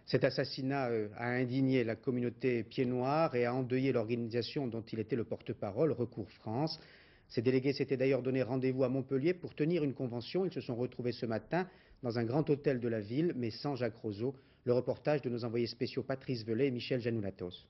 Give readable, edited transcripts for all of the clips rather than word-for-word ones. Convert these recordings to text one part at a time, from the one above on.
Cet assassinat a indigné la communauté pied-noir et a endeuillé l'organisation dont il était le porte-parole, Recours France. Ces délégués s'étaient d'ailleurs donné rendez-vous à Montpellier pour tenir une convention. Ils se sont retrouvés ce matin dans un grand hôtel de la ville, mais sans Jacques Roseau. Le reportage de nos envoyés spéciaux Patrice Velay et Michel Janoulatos.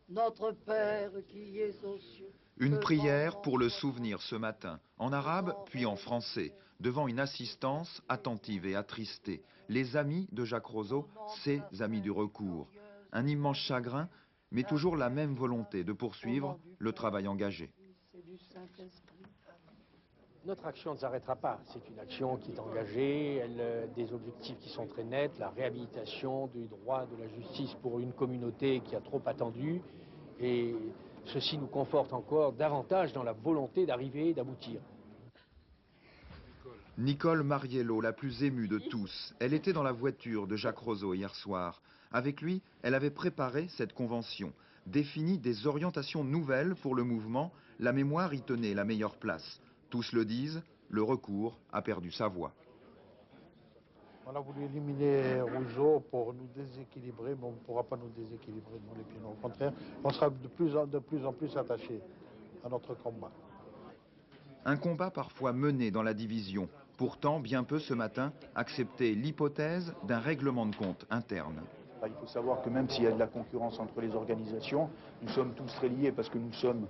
Notre Père qui es aux cieux. Une prière pour le souvenir ce matin, en arabe puis en français, devant une assistance attentive et attristée. Les amis de Jacques Roseau, ses amis du recours. Un immense chagrin, mais toujours la même volonté de poursuivre le travail engagé. Notre action ne s'arrêtera pas. C'est une action qui est engagée, elle a des objectifs qui sont très nets, la réhabilitation du droit, de la justice pour une communauté qui a trop attendu. Et ceci nous conforte encore davantage dans la volonté d'arriver et d'aboutir. Nicole Mariello, la plus émue de tous. Elle était dans la voiture de Jacques Roseau hier soir. Avec lui, elle avait préparé cette convention, défini des orientations nouvelles pour le mouvement. La mémoire y tenait la meilleure place. Tous le disent, le recours a perdu sa voix. On a voulu éliminer Rousseau pour nous déséquilibrer, mais on ne pourra pas nous déséquilibrer dans les pieds. Au contraire, on sera de plus en plus attachés à notre combat. Un combat parfois mené dans la division. Pourtant, bien peu ce matin, accepter l'hypothèse d'un règlement de compte interne. Il faut savoir que même s'il y a de la concurrence entre les organisations, nous sommes tous très liés parce que nous sommes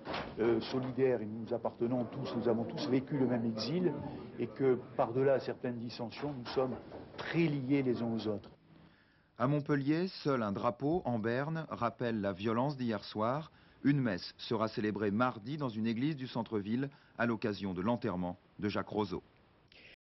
solidaires et nous appartenons tous, nous avons tous vécu le même exil et que par-delà certaines dissensions, nous sommes très liés les uns aux autres. À Montpellier, seul un drapeau en berne rappelle la violence d'hier soir. Une messe sera célébrée mardi dans une église du centre-ville à l'occasion de l'enterrement de Jacques Roseau.